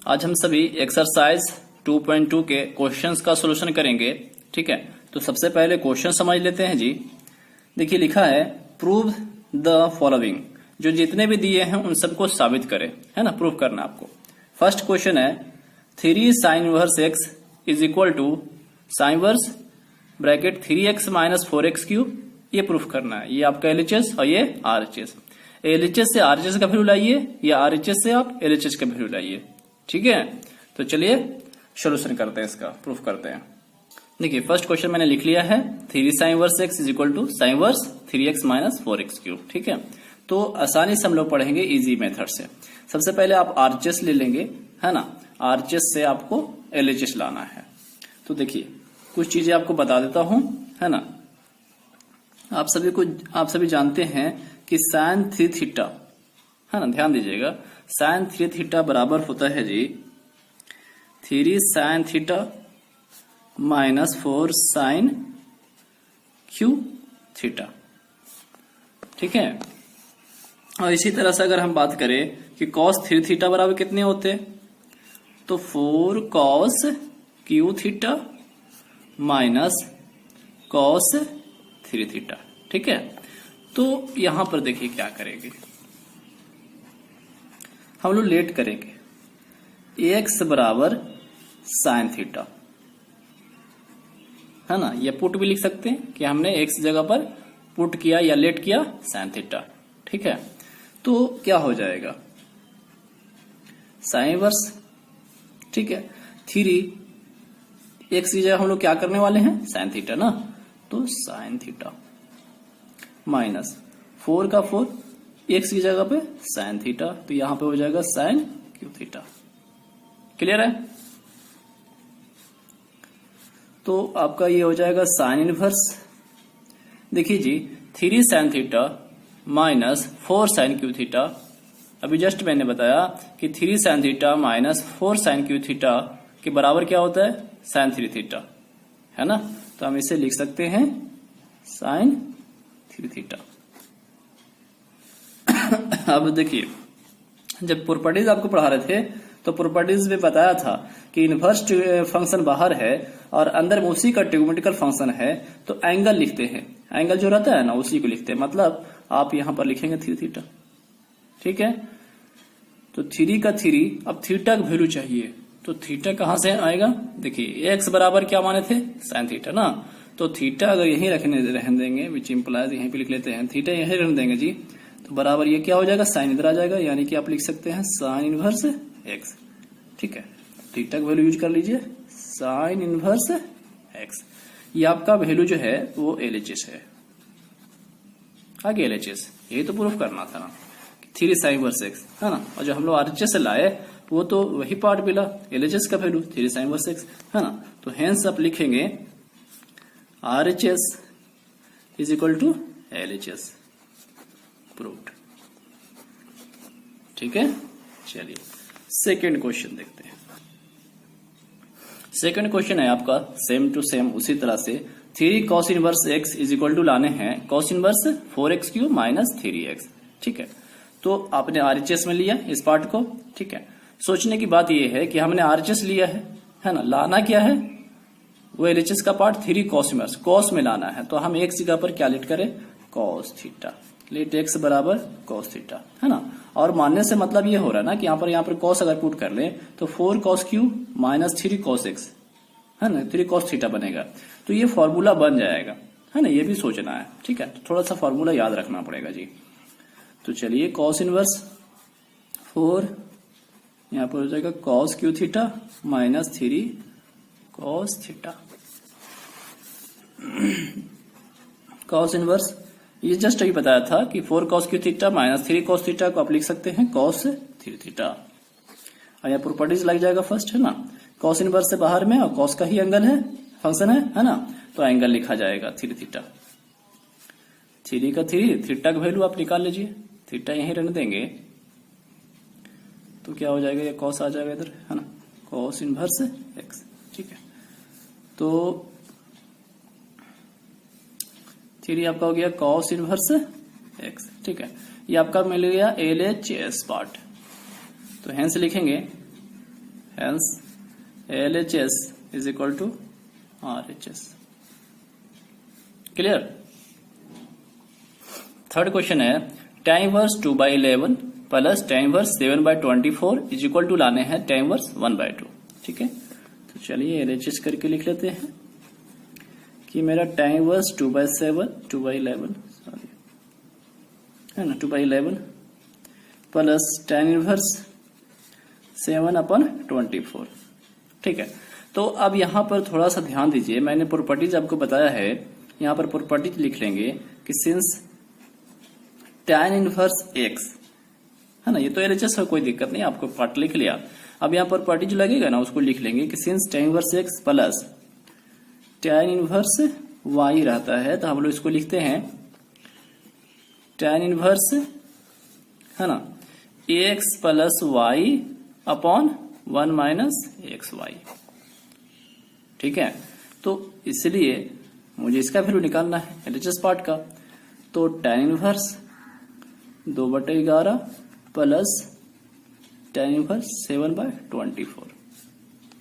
आज हम सभी एक्सरसाइज 2.2 के क्वेश्चंस का सॉल्यूशन करेंगे। ठीक है, तो सबसे पहले क्वेश्चन समझ लेते हैं जी। देखिए लिखा है प्रूव द फॉलोइंग, जो जितने भी दिए हैं उन सबको साबित करें, है ना, प्रूव करना आपको। फर्स्ट क्वेश्चन है 3 sin inverse x is equal to sine inverse bracket 3x minus 4x cube, ये प्रूफ करना है। ये आपका LHS और ये RHS। LHS से RHS का वैल्यू लाइए या RHS से आप LHS का वैल्यू लाइए। ठीक है, तो चलिए सॉल्यूशन करते हैं, इसका प्रूफ करते हैं। देखिए फर्स्ट क्वेश्चन मैंने लिख लिया है 3 sin inverse x is equal to sine inverse 3x minus 4x cube. ठीक है, तो आसानी से हम लोग पढ़ेंगे इजी मेथड से। सबसे पहले आप RHS ले लेंगे, है ना, RHS से आपको LHS लाना है। तो देखिए कुछ चीजें आपको बता देता हूं, है ना। आप सभी जानते हैं कि sin 3 थीटा, है ना, ध्यान दीजिएगा, sin 3 थीटा बराबर होता है जी 3 sin theta minus 4 sin Q theta. ठीक है, और इसी तरह से अगर हम बात करें कि cos 3 थीटा बराबर कितने होते हैं, तो 4 cos Q theta minus cos 3 theta. ठीक है, तो यहां पर देखिए क्या करेंगे, हम लोग लेट करेंगे x बराबर साइन थीटा, है ना, या पुट भी लिख सकते हैं कि हमने x जगह पर पुट किया या लेट किया साइन थीटा। ठीक है, तो क्या हो जाएगा साइन इनवर्स, ठीक है, 3 x की जगह हम लोग क्या करने वाले हैं साइन थीटा ना, तो साइन थीटा माइनस 4 का 4 x की जगह पे साइन थीटा, तो यहां पे हो जाएगा साइन क्यू थीटा। क्लियर है, तो आपका ये हो जाएगा साइन इनवर्स। देखिए जी 3 sin theta minus 4 sin Q theta, अभी जस्ट मैंने बताया कि 3 sin theta minus 4 sin Q theta के बराबर क्या होता है साइन 3 थीटा, है ना, तो हम इसे लिख सकते हैं साइन 3 थीटा। अब देखिए जब प्रॉपर्टीज आपको पढ़ा रहे थे तो प्रॉपर्टीज में बताया था कि इनवर्स फंक्शन बाहर है और अंदर में उसी का ट्रिग्नोमेट्रिकल फंक्शन है, तो एंगल लिखते हैं, एंगल जो रहता है ना उसी को लिखते हैं, मतलब आप यहां पर लिखेंगे 3 थीटा। ठीक है, तो 3 का 3, अब थीटा का वैल्यू चाहिए, तो थीटा कहां से आएगा, देखिए एक्स बराबर क्या माने थे साइन थीटा ना, तो थीटा अगर यहीं रहने देंगे विच इंप्लाइज, यहीं पे लिख लेते हैं थीटा यहीं रहने देंगे जी, तो बराबर ये क्या हो जाएगा साइन इधर आ जाएगा, यानी कि आप लिख सकते हैं साइन इनवर्स एक्स। ठीक है, थीटा का वैल्यू यूज कर लीजिए साइन इनवर्स एक्स, ये आपका वैल्यू जो है वो LHS है। आगे LHS ये तो प्रूफ करना था ना 3 sin इनवर्स एक्स, है ना, और जो हम लोग RHS से लाए वो तो वही पार्ट मिला LHS का वैल्यू 3 sin इनवर्स एक्स, है ना, तो हेंस आप लिखेंगे RHS is equal to LHS proved. ठीक है, चलिए सेकेंड क्वेश्चन देखते हैं। सेकेंड क्वेश्चन है आपका सेम टू सेम उसी तरह से 3 cos inverse x is equal to लाने हैं cos inverse 4x cube minus 3x। ठीक है, तो आपने RHS में लिया इस पार्ट को। ठीक है, सोचने की बात यह है कि हमने RHS लिया है ना, लाना क्या है वो LHS का पार्ट 3 cos इनवर्स cos में लाना है, तो हम एक जगह पर क्या लेट करें cos थीटा, लेट x बराबर cos थीटा, है ना, और मानने से मतलब ये हो रहा है ना कि यहाँ पर cos अगर पुट कर ले तो 4 cos cube minus 3 cos x, है ना, 3 cos थीटा बनेगा, तो ये फॉर्मूला बन जाएगा, है ना, ये भी सोचना है। ठीक है, तो थोड़ा सा फॉर्मूला याद रखना पड़ेगा जी। तो चलिए cos इनवर्स 4 यहाँ पर हो जाएगा cos Q theta minus 3 cos theta. cos inverse ये जस्ट अभी बताया था कि 4 cos Q theta minus 3 cos theta को आप लिख सकते हैं cos 3 थीटा, और यहाँ प्रॉपर्टीज लग जाएगा फर्स्ट, है ना, cos इनवर्स से बाहर में और cos का ही एंगल है फंक्शन है ना, तो एंगल लिखा जाएगा 3 थीटा। 3 का 3 थीटा का वैल्यू आप निकाल लीजिए, थीटा यहीं रहने देंगे तो क्या हो जाएगा, ये cos आ जाएगा इधर, है ना, cos इनवर्स x। ठीक है, तो 3 आपका हो गया cos इनवर्स x। ठीक है, ये आपका मिल गया LHS पार्ट, तो हेंस लिखेंगे hence LHS is equal to RHS। Clear. Third question है tan inverse 2/11 plus tan inverse 7/24 is equal to लाने हैं tan इनवर्स 1/2। ठीक है, तो चलिए LHS करके लिख लेते हैं कि मेरा tan इनवर्स 2/11 सॉरी है ना 2/11 प्लस tan इनवर्स 7/24। ठीक है, तो अब यहां पर थोड़ा सा ध्यान दीजिए, मैंने प्रॉपर्टीज आपको बताया है, यहां पर प्रॉपर्टीज लिख लेंगे कि सिंस tan इनवर्स x है ना, ये तो LHS है, कोई दिक्कत नहीं, आपको पार्ट लिख लिया। अब यहाँ पर पार्टी जो लगेगा ना उसको लिख लेंगे कि since tan inverse x plus tan inverse y रहता है, तो हम लोग इसको लिखते हैं tan इनवर्स है ना x plus y upon 1 minus xy। ठीक है, तो इसलिए मुझे इसका वैल्यू निकालना है LHS पार्ट का, तो tan inverse 2/11 plus tan inverse 7/24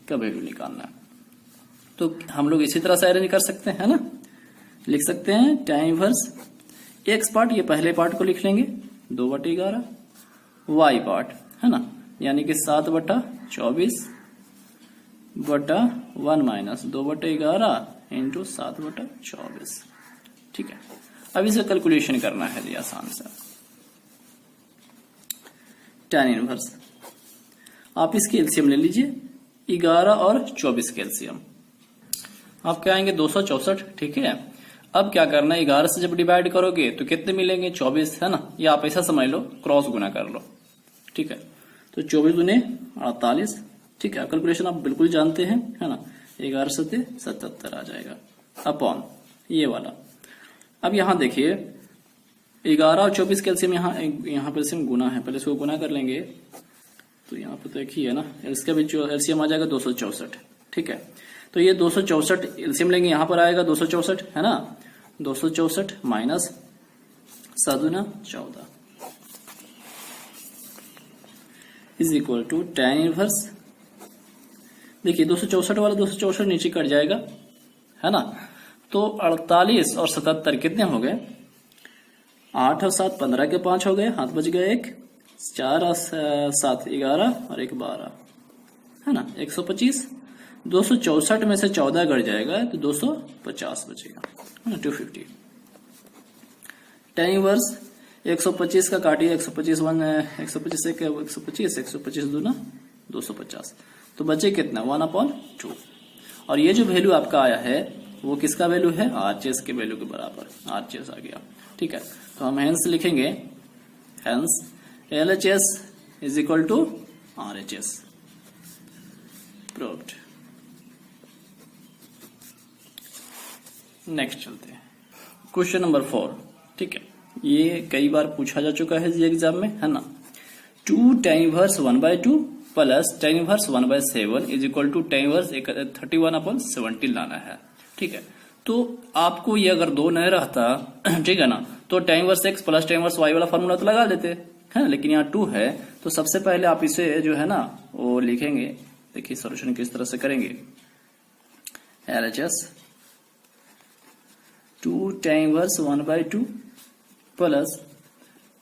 का वैल्यू निकालना है। तो हम लोग इसी तरह से अरेंज कर सकते हैं ना, लिख सकते हैं tan इनवर्स x पार्ट, ये पहले पार्ट को लिख लेंगे 2/11, y पार्ट है ना यानी कि 7/24 बटा 1 माइनस 2/11 इंटू 7/24। ठीक है, अब इसे कैलकुलेशन करना है जी आसान से। tan इनवर्स आप इसकी एलसीएम ले लीजिए, 11 और 24 के एलसीएम आप क्या आएंगे 264। ठीक है, अब क्या करना है 11 से जब डिवाइड करोगे तो कितने मिलेंगे 24 है ना, या आप ऐसा समझ लो क्रॉस गुना कर लो। ठीक है, तो 24 दूने 48। ठीक है, कैलकुलेशन आप बिल्कुल जानते हैं है ना, 11 से 77 आ जाएगा अपॉन ये वाला। अब यहां देखिए 11 और 24 कैल्सियम यहाँ पर एलसीएम गुना है, पहले इसको गुना कर लेंगे, तो यहाँ पे तो एक ही है ना, इसका भी जो एलसीएम आ जाएगा 264। ठीक है, तो ये 264 एलसीएम लेंगे, यहाँ पर आएगा 264 है ना, 264 minus 7 14 is equal to tan inverse. देखिए 264 वाला 264 नीचे कट जाएगा है ना, तो 48 और 77 कितने हो गए, 8 और 7 15 के 5 हो गए, हाथ बच गए 1, 4 और 7 11 और 1 12 है ना 125। 264 में से 14 कट जाएगा तो 250 बचेगा है ना 250। tan इनवर्स 125 का काटिए, 125 125 एक 125 125 दूना 250, तो बचे कितना 1/2। और ये जो वैल्यू आपका आया है वो किसका वैल्यू है, RHS के वैल्यू के बराबर RHS आ गया। ठीक है, तो हम हेंस लिखेंगे, hence LHS is equal to RHS proved. Next चलते हैं क्वेश्चन नंबर 4। ठीक है, ये कई बार पूछा जा चुका है जी एग्जाम में है ना, 2 tan inverse 1/2 plus tan inverse 1/7 is equal to tan inverse 31/17 लाना है। ठीक है, तो आपको ये अगर 2 नहीं रहता ठीक है ना, तो tan inverse x plus tan inverse y वाला फॉर्मूला तो लगा देते है ना, लेकिन यहाँ 2 है, तो सबसे पहले आप इसे जो है ना वो लिखेंगे। देखिए सोल्यूशन किस तरह से करेंगे, LHS 2 tan inverse 1/2 plus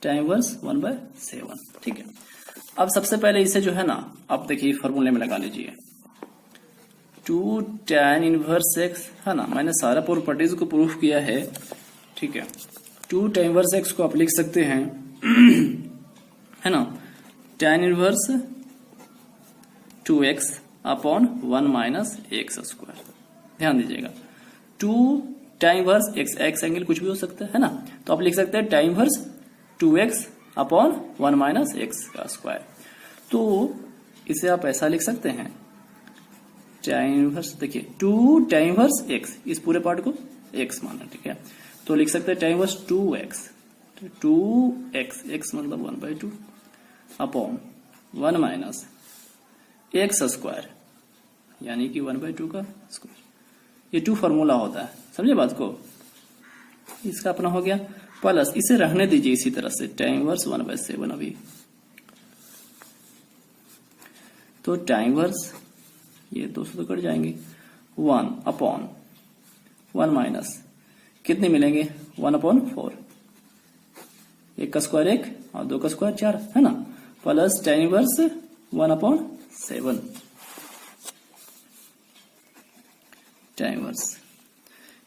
tan inverse 1/7। ठीक है, अब सबसे पहले इसे जो है ना आप देखिए फॉर्मूले में लगा लीजिए, 2 tan इनवर्स x है ना, मैंने सारा प्रॉपर्टीज को प्रूफ किया है। ठीक है, 2 tan इनवर्स x को आप लिख सकते हैं है ना tan inverse 2x upon 1 minus x square. ध्यान दीजिएगा 2 tan इनवर्स x एंगल कुछ भी हो सकता है ना, तो आप लिख सकते हैं tan inverse 2x upon 1 minus x का स्क्वायर। तो इसे आप ऐसा लिख सकते हैं tan इनवर्स, देखिए 2 tan इनवर्स x, इस पूरे पार्ट को x माना। ठीक है, तो लिख सकते हैं tan inverse 2x, 2x x मतलब 1/2 अपॉन 1 माइनस x स्क्वायर यानी कि 1/2 का स्क्वायर। ये 2 फॉर्मूला होता है, समझे बात को, इसका अपना हो गया। प्लस इसे रहने दीजिए इसी तरह से tan इनवर्स 1/7 अभी तो tan इनवर्स ये 200 तो कट जाएंगे, 1/1 माइनस कितने मिलेंगे 1/4, 1 का स्क्वायर 1 और 2 का स्क्वायर 4 है ना, plus tan inverse 1/7 tan inverse.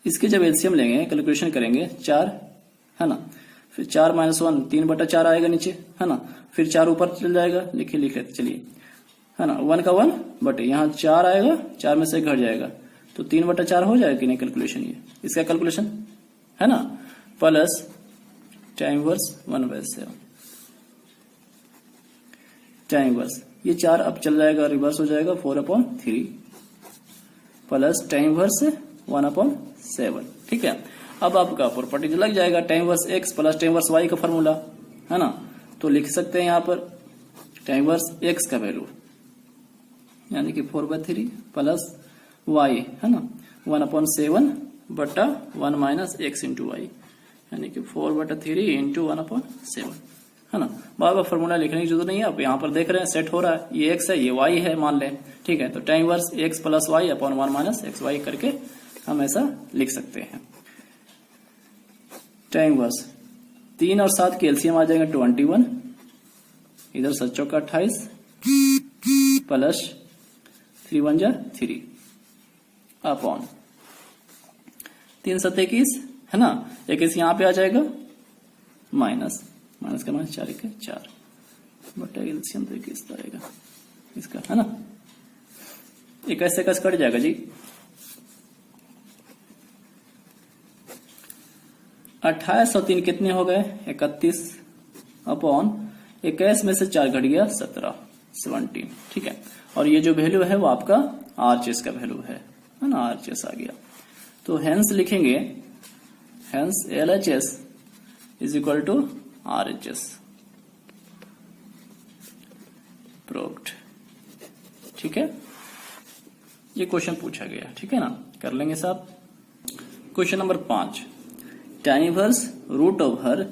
इसके जब एलसीएम लेंगे कैलकुलेशन करेंगे 4 है ना, फिर 4 - 1 3/4 आएगा नीचे है ना, फिर 4 ऊपर चल जाएगा, लिख लेते चलिए है ना, 1 का 1 बटे यहाँ 4 आएगा, 4 में से घट जाएगा तो 3/4 हो जाएगा कि नहीं कैलकुलेशन, ये इसका कैलकुलेशन है ना, plus tan inverse 1/7 tan inverse ये 4 अब चल जाएगा, रिवर्स हो जाएगा 4/3 प्लस tan इनवर्स 1/7। ठीक है, अब आपका प्रॉपर्टी लग जाएगा tan inverse x plus tan inverse y का फॉर्मूला है ना, तो लिख सकते हैं यहाँ पर tan इनवर्स x का वैल्यू यानी कि 4/3 प्लस y है ना 1/7 बटा 1 माइनस x इंटू वाई यानी कि 4/3 इंटू 1/7 है ना। बार बार फॉर्मूला लिखने की जरूरत नहीं है, आप यहाँ पर देख रहे हैं सेट हो रहा है, ये x है ये y है मान लें। ठीक है, तो tan inverse x plus y upon 1 minus x y करके हम ऐसा लिख सकते हैं। tan इनवर्स 3 और 7 के एलसीएम आ जाएगा 21, इधर 7 चौका 28 प्लस 3 1 जा 3 अपॉन 3 7 21 है ना, 21 यहाँ पे आ जाएगा माइनस का माइनस 4 1 4 बटा एलसीएम तो 21 आएगा इसका है ना, 21 से 21 कट जाएगा जी, 28 और 3 कितने हो गए 31 अपॉन 21 में से 4 घट गया 17 ठीक है, और ये जो वैल्यू है वो आपका आरएचएस का वैल्यू है ना, आरएचएस आ गया। तो हेंस लिखेंगे hence LHS is equal to RHS proved. ठीक है, ये क्वेश्चन पूछा गया, ठीक है ना, कर लेंगे साहब। Question number 5, tan inverse root over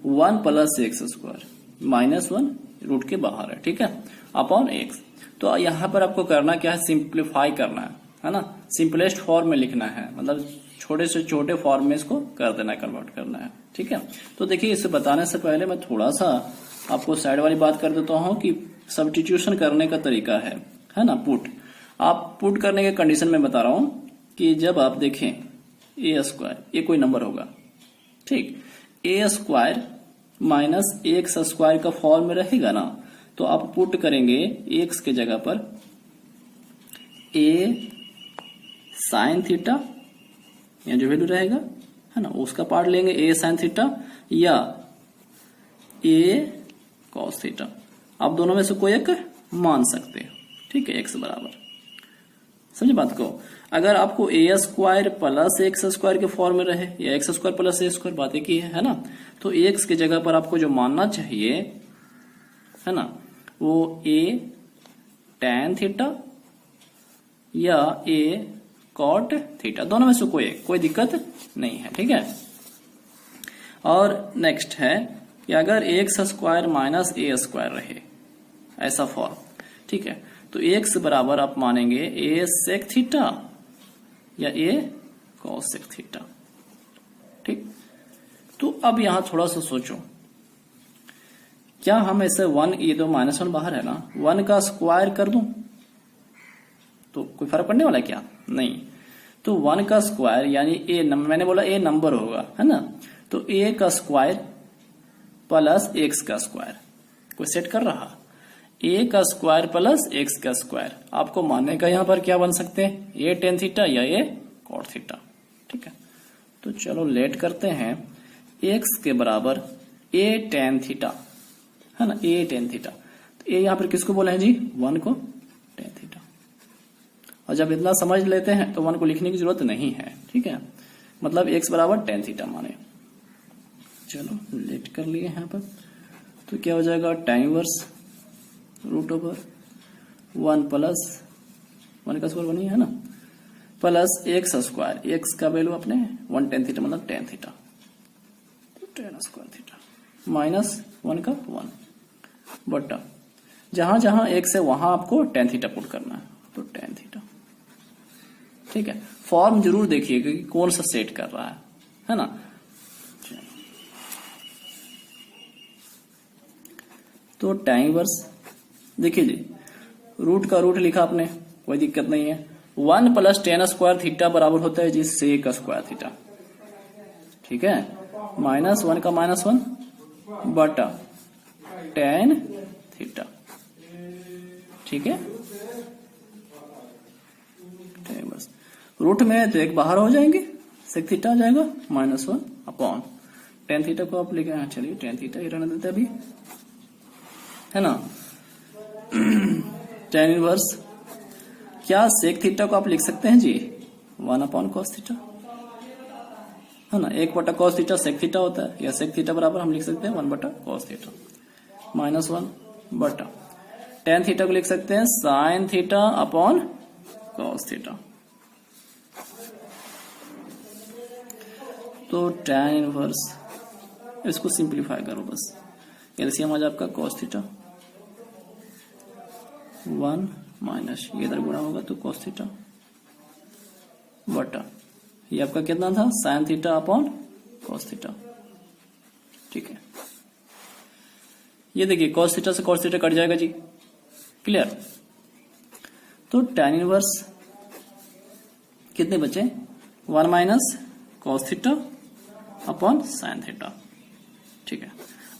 1 plus x square -1 root के बाहर है, ठीक है, अपॉन एक्स। तो यहाँ पर आपको करना क्या है, सिंप्लीफाई करना है ना, सिंपलेस्ट फॉर्म में लिखना है, मतलब छोटे से छोटे फॉर्म में इसको कर देना है, कन्वर्ट करना है। ठीक है, तो देखिए इसे बताने से पहले मैं थोड़ा सा आपको साइड वाली बात कर देता हूँ कि सब्स्टिट्यूशन करने का तरीका है ना, पुट। आप पुट करने के कंडीशन में बता रहा हूं कि जब आप देखें ए स्क्वायर, ये कोई नंबर होगा, ठीक, ए स्क्वायर माइनस एक्स स्क्वायर का फॉर्म में रहेगा ना, तो आप पुट करेंगे एक्स के जगह पर ए साइन थीटा, या जो वैल्यू रहेगा है ना उसका पार्ट लेंगे ए साइन थीटा या ए कॉस थीटा, आप दोनों में से कोई एक मान सकते हो। ठीक है, एक्स बराबर, समझे बात को। अगर आपको ए स्क्वायर प्लस एक्स स्क्वायर के फॉर्म में रहे या एक्स स्क्वायर प्लस ए स्क्वायर, बात एक ही है ना, तो एक्स के जगह पर आपको जो मानना चाहिए है ना वो ए टैन थीटा या ए कॉट थीटा, दोनों में से कोई दिक्कत नहीं है। ठीक है, और नेक्स्ट है कि अगर एक्स स्क्वायर माइनस ए स्क्वायर रहे ऐसा फॉर्म, ठीक है, तो एक्स बराबर आप मानेंगे ए सेक थीटा या ए कॉस सेक थीटा। ठीक, तो अब यहां थोड़ा सा सोचो, क्या हम ऐसे 1, ये दो -1 बाहर है ना, 1 का स्क्वायर कर दूं तो कोई फर्क पड़ने वाला है क्या, नहीं। तो 1 का स्क्वायर यानी ए, मैंने बोला ए नंबर होगा है ना, तो ए का स्क्वायर प्लस एक्स का स्क्वायर, कोई सेट कर रहा, ए का स्क्वायर प्लस एक्स का स्क्वायर, आपको मानने का यहां पर क्या बन सकते हैं, ए टेन थीटा या ए कॉट थीटा। ठीक है, तो चलो लेट करते हैं, एक्स के बराबर ए टेन थीटा है ना, ए टेन थीटा, तो ए यहां पर किसको बोले हैं जी, 1 को टेन थीटा, और जब इतना समझ लेते हैं तो 1 को लिखने की जरूरत नहीं है। ठीक है, मतलब एक्स बराबर टेन थीटा माने, चलो लेट कर लिए यहां पर, तो क्या हो जाएगा, tan inverse root over 1 plus 1 का स्क्वायर 1 ही है ना, प्लस एक्स स्क्वायर, एक्स का वैल्यू अपने 1 टेन थीटा मतलब tan theta, tan square theta minus 1 का 1 बटा जहां जहां एक्स है वहां आपको टेन थीटा पुट करना है, तो टेन थीटा। ठीक है, फॉर्म जरूर देखिएगा कि कौन सा सेट कर रहा है ना। तो tan इनवर्स देखिए जी, रूट का रूट लिखा आपने, कोई दिक्कत नहीं है। 1 प्लस टेन स्क्वायर थीटा बराबर होता है जी सेक स्क्वायर थीटा। ठीक है, -1 का -1 बटा tan थीटा। ठीक है, tan इनवर्स रूट में तो एक बाहर हो जाएंगे, सेक थीटा आ जाएगा -1 अपॉन tan थीटा को आप लेके, चलिए tan थीटा ही रहने देते अभी, है ना। tan इनवर्स क्या सेक थीटा को आप लिख सकते हैं जी 1 अपॉन कॉस थीटा, है ना। 1 बटा कॉस थीटा सेक थीटा होता है, या सेक थीटा बराबर हम लिख सकते हैं 1 बटा कॉस थीटा, -1 बटा tan थीटा को लिख सकते हैं sine theta upon cos theta. तो tan इनवर्स, इसको सिंप्लीफाई करो बस, एलसीएम आ जाए आपका कॉस थीटा 1 माइनस ये इधर गुणा होगा तो कॉस थीटा बटा ये आपका कितना था sine theta upon cos theta. ठीक है, ये देखिए कॉस थीटा से कॉस थीटा कट जाएगा जी, क्लियर। तो tan इनवर्स कितने बचे 1 minus cos theta upon sine theta. ठीक है,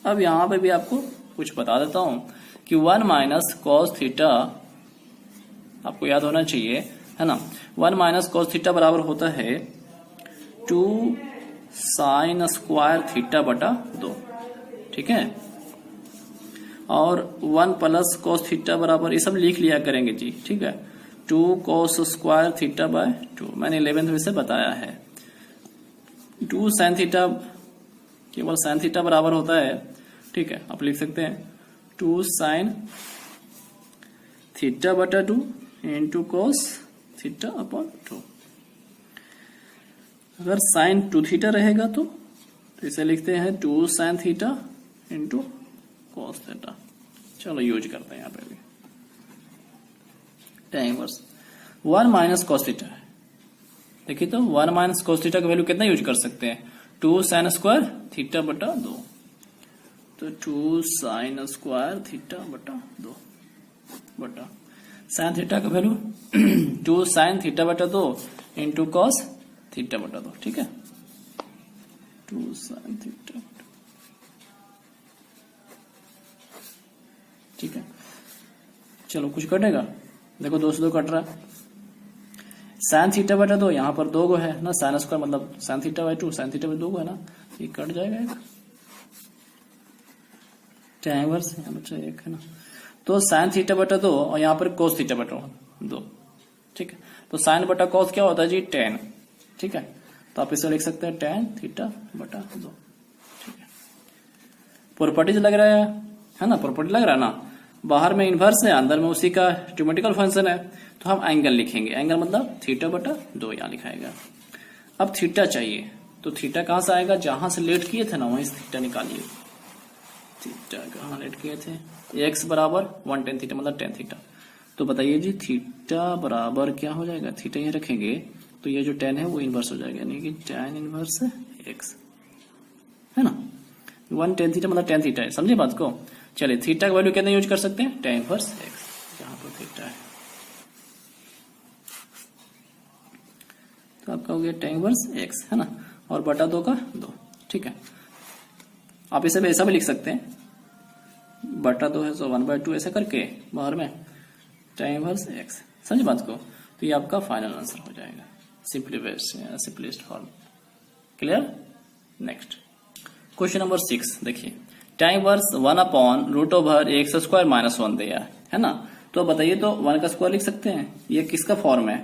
अब यहां पे भी आपको कुछ बता देता हूं कि 1 माइनस कॉस थीटा आपको याद होना चाहिए, है ना। 1 माइनस कॉस थीटा बराबर होता है 2 साइन स्क्वायर थीटा बटा 2। ठीक है, और 1 प्लस कॉस थीटा बराबर ये सब लिख लिया करेंगे जी। ठीक है, 2 कॉस स्क्वायर थीटा बाय 2, मैंने 11th में से बताया है। 2 साइन थीटा, केवल साइन थीटा बराबर होता है, ठीक है, आप लिख सकते हैं 2 साइन थीटा बटा 2 इंटू कॉस थीटा अपॉन 2। अगर साइन 2 थीटा रहेगा तो इसे लिखते हैं 2 sine theta into cos theta. चलो यूज करते हैं यहाँ पे भी tan inverse 1 minus cos theta है। देखिए तो 1 माइनस कॉस थीटा का वैल्यू कितना यूज कर सकते हैं 2 साइन स्क्वायर थीटा बटा 2, तो 2 साइन स्क्वायर थीटा बटा 2 बटा साइन थीटा का वैल्यू 2 साइन थीटा बटा 2 इंटू कॉस थीटा बटा 2। ठीक है, 2 साइन थीटा। ठीक है, चलो कुछ कटेगा, देखो 2 से 2 कट रहा है। साइन थीटा बटा 2 यहाँ पर 2 गो है ना, साइन स्क्वायर मतलब sine theta by 2, sine theta by 2 गो है ना, ये कट जाएगा एक, tan इनवर्स यहाँ बचा एक है ना। तो साइन थीटा बटा 2 और यहाँ पर कोस थीटा बटा 2। ठीक है, तो साइन बटा कॉस क्या होता है जी tan। ठीक है, तो आप इसे लिख सकते हैं tan थीटा बटा 2। ठीक है, प्रॉपर्टीज लग रहा है ना, प्रॉपर्टी लग रहा है ना। बाहर में इनवर्स है, अंदर में उसी का ट्रिग्नोमेट्रिकल फंक्शन है, तो हम एंगल लिखेंगे, एंगल मतलब थीटा बटा 2 यहाँ लिखाएगा। अब थीटा चाहिए, तो थीटा कहां से आएगा, जहां से लेट किए थे ना वहीं से थीटा निकालिए। थीटा कहां लेट किए थे, x बराबर 1 tan थीटा मतलब tan थीटा। तो बताइए जी थीटा बराबर क्या हो जाएगा, थीटा ये रखेंगे तो ये जो tan है वो इनवर्स हो जाएगा, यानी कि tan इनवर्स x है ना। 1 tan थीटा मतलब tan थीटा है, समझे बात को। चलिए थीटा का वैल्यू कितना यूज कर सकते हैं, tan इनवर्स x, जहां पर थीटा है। तो आपका हो गया tan इनवर्स x है ना, और बटा 2 का 2। ठीक है, आप इसे भी ऐसा भी लिख सकते हैं, बटा 2 है तो 1/2 ऐसे करके बाहर में tan इनवर्स x, समझे बात को। तो ये आपका फाइनल आंसर हो जाएगा, simplest form. Clear. Next question number 6 देखिए, tan inverse 1 upon root over x square minus 1 दिया है ना। तो बताइए तो 1 का स्क्वायर लिख सकते हैं, ये किसका फॉर्म है,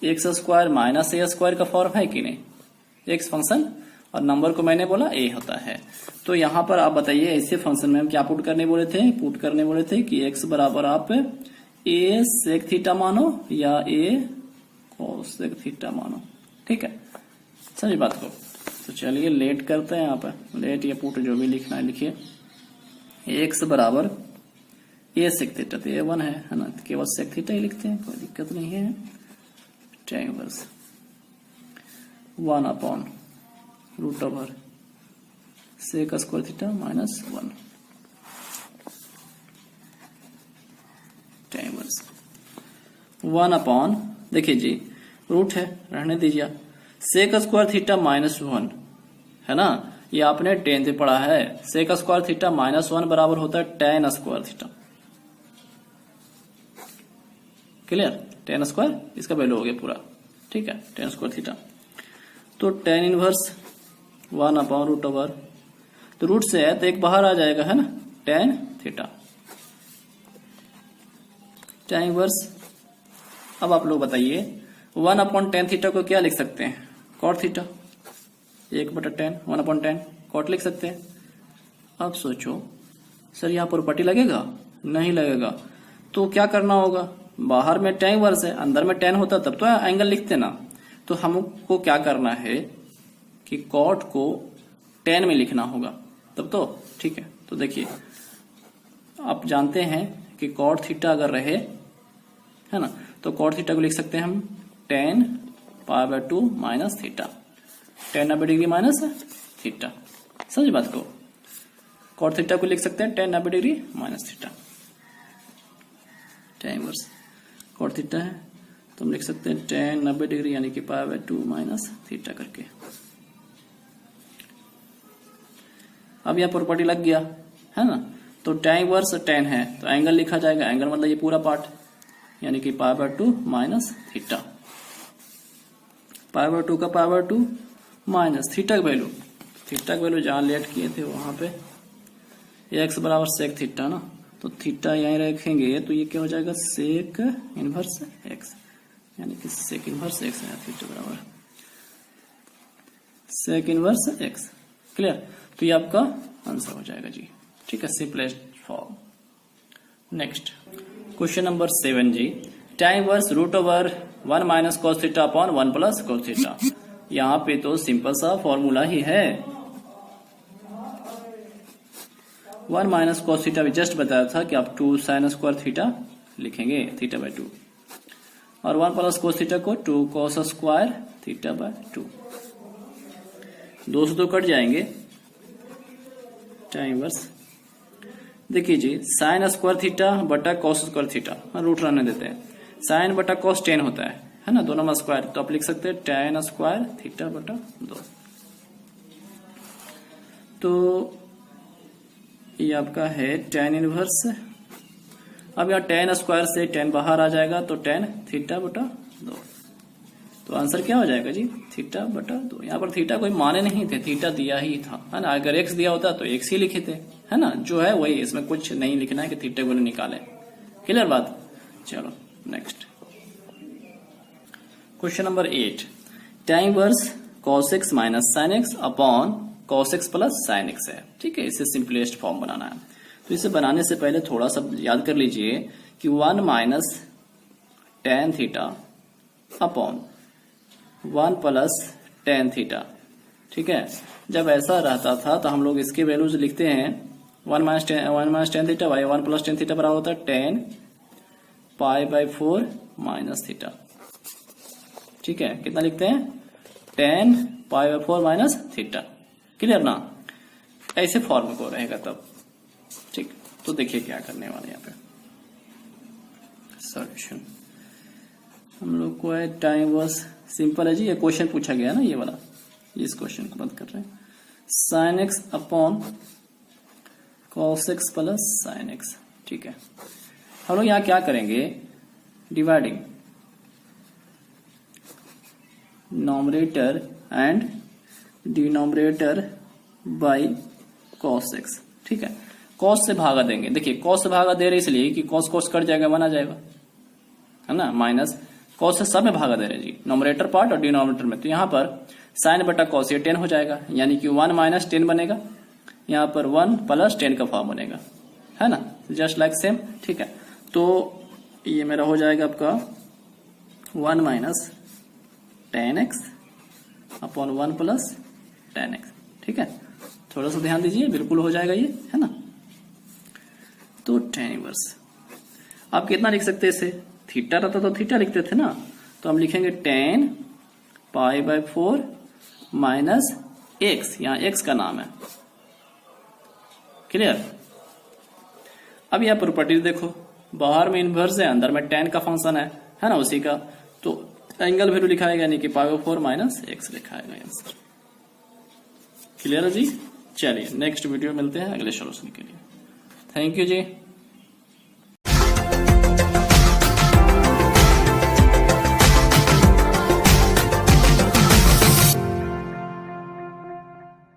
एक्स स्क्वायर माइनस ए स्क्वायर का फॉर्म है कि नहीं। एक्स फंक्शन और नंबर को मैंने बोला ए होता है, तो यहां पर आप बताइए ऐसे फंक्शन में हम क्या पुट करने बोले थे कि एक्स बराबर आप ए सेक थीटा मानो या ए कोस सेक थीटा मानो। ठीक है, समझ बात को। तो चलिए लेट करते हैं, यहाँ पर लेट या पुट जो भी लिखना है लिखिए। एक्स बराबर ए सेक थीटा, तो A1 है ना, केवल सेक थीटा ही लिखते हैं, कोई दिक्कत नहीं है। tan inverse 1 upon root over sec square theta minus 1, tan inverse 1 upon, देखिए जी रूट है, रहने दीजिए, सेक स्क्वायर थीटा माइनस 1 है ना, ये आपने 10 से पढ़ा है। सेक स्क्वायर थीटा माइनस 1 बराबर होता है tan square theta, clear, tan square इसका वैल्यू हो गया पूरा, ठीक है, tan स्क्वायर थीटा। तो tan inverse 1 upon root over, तो रूट से है तो एक बाहर आ जाएगा है ना, tan थीटा, tan इनवर्स। अब आप लोग बताइए 1 अपॉन tan थीटा को क्या लिख सकते हैं, cot theta, 1/tan 1 upon tan cot लिख सकते हैं। अब सोचो सर यहाँ पर पट्टी लगेगा, नहीं लगेगा, तो क्या करना होगा, बाहर में tan इनवर्स है, अंदर में tan होता तब तो एंगल लिखते ना, तो हमको क्या करना है कि cot को tan में लिखना होगा तब तो, ठीक है। तो देखिए आप जानते हैं कि cot थीटा अगर रहे है ना, तो cot थीटा को लिख सकते हैं हम tan π/2 माइनस थीटा, tan 90 डिग्री माइनस थीटा, समझ बात को। cot थीटा को लिख सकते हैं tan 90 डिग्री माइनस थीटा, tan इनवर्स cot थीटा है तो हम लिख सकते हैं tan 90 डिग्री यानी कि π/2 माइनस थीटा करके। अब यह प्रॉपर्टी लग गया है ना, तो tan इनवर्स tan है तो एंगल लिखा जाएगा, एंगल मतलब ये पूरा पार्ट यानी कि π/2 माइनस थीटा, π/2 का π/2 माइनस थीटा का वैल्यू, थीटा का वैल्यू जहां लेट किए थे वहां पे x बराबर सेक थीटा ना, तो थीटा यहीं रखेंगे तो ये क्या हो जाएगा, सेक इनवर्स x, यानी कि सेक इनवर्स x है, थीटा बराबर सेक इनवर्स x, क्लियर। तो ये आपका आंसर हो जाएगा जी, ठीक है, simplest form. Next question number 7 जी, tan inverse root over 1 minus cos theta upon 1 plus cos theta. यहाँ पे तो सिंपल सा फॉर्मूला ही है, 1 माइनस cos थीटा भी जस्ट बताया था कि आप 2 sin स्क्वायर थीटा लिखेंगे, θ/2, और 1 प्लस cos थीटा को 2 cos स्क्वायर θ/2, 2 से 2 कट जाएंगे, tan इनवर्स देखिए जी साइन स्क्वायर थीटा बटा cos स्क्वायर थीटा, रूट रहने देते हैं, साइन बटा cos tan होता है ना, दोनों में स्क्वायर, तो आप लिख सकते हैं tan स्क्वायर θ/2। तो ये आपका है tan इनवर्स, अब यहाँ tan स्क्वायर से tan बाहर आ जाएगा तो tan θ/2, तो आंसर क्या हो जाएगा जी, θ/2। यहाँ पर थीटा कोई माने नहीं थे, थीटा दिया ही था है ना, अगर x दिया होता तो x ही लिखे थे है ना, जो है वही, इसमें कुछ नहीं लिखना है कि थीटा को निकाले, क्लियर बात। चलो next question number 8, tan inverse cos x minus sin x upon cos x plus sin x है, ठीक है, इसे सिंपलेस्ट फॉर्म बनाना है। तो इसे बनाने से पहले थोड़ा सा याद कर लीजिए कि 1 minus tan theta upon 1 plus tan theta, ठीक है। जब ऐसा रहता था तो हम लोग इसके वैल्यूज लिखते हैं 1 minus tan theta by 1 plus tan theta बराबर होता है tan π/4 माइनस थीटा, ठीक है, कितना लिखते हैं tan π/4 माइनस थीटा, क्लियर ना, ऐसे फॉर्म को रहेगा तब, ठीक। तो देखिए क्या करने वाले यहाँ पे सॉल्यूशन, हम लोग को है tan इनवर्स, सिंपल है जी, ये क्वेश्चन पूछा गया ना ये वाला, इस क्वेश्चन को बंद कर रहे हैं, sin x upon cos x plus sin x, ठीक है। हम लोग यहाँ क्या करेंगे, dividing nominator and denominator by cos x, ठीक है, cos से भागा देंगे, देखिए cos से भागा दे रहे इसलिए कि cos कट जाएगा, 1 आ जाएगा है ना, माइनस cos से सब में भागा दे रहे जी, नॉमिनेटर पार्ट और डिनोमिनेटर में, तो यहाँ पर sin बटा cos ये 10 हो जाएगा, यानी कि 1 माइनस 10 बनेगा, यहाँ पर 1 प्लस 10 का फॉर्म बनेगा है ना, जस्ट लाइक सेम, ठीक है। तो ये मेरा हो जाएगा आपका 1 minus tan x upon 1 plus tan x, ठीक है, थोड़ा सा ध्यान दीजिए, बिल्कुल हो जाएगा ये है ना। तो tan इनवर्स आप कितना लिख सकते हैं इसे, थीटा रहता तो थीटा लिखते थे ना, तो हम लिखेंगे tan π/4 माइनस x, यहां x का नाम है। क्लियर। अब यह प्रॉपर्टीज देखो, बाहर में इनवर्स है, अंदर में tan का फंक्शन है ना उसी का, तो एंगल वैल्यू लिखाएगा यानी कि π/4 माइनस x लिखाएगा आंसर। क्लियर है जी। चलिए नेक्स्ट वीडियो मिलते हैं अगले सॉल्यूशन के लिए। Thank you ji.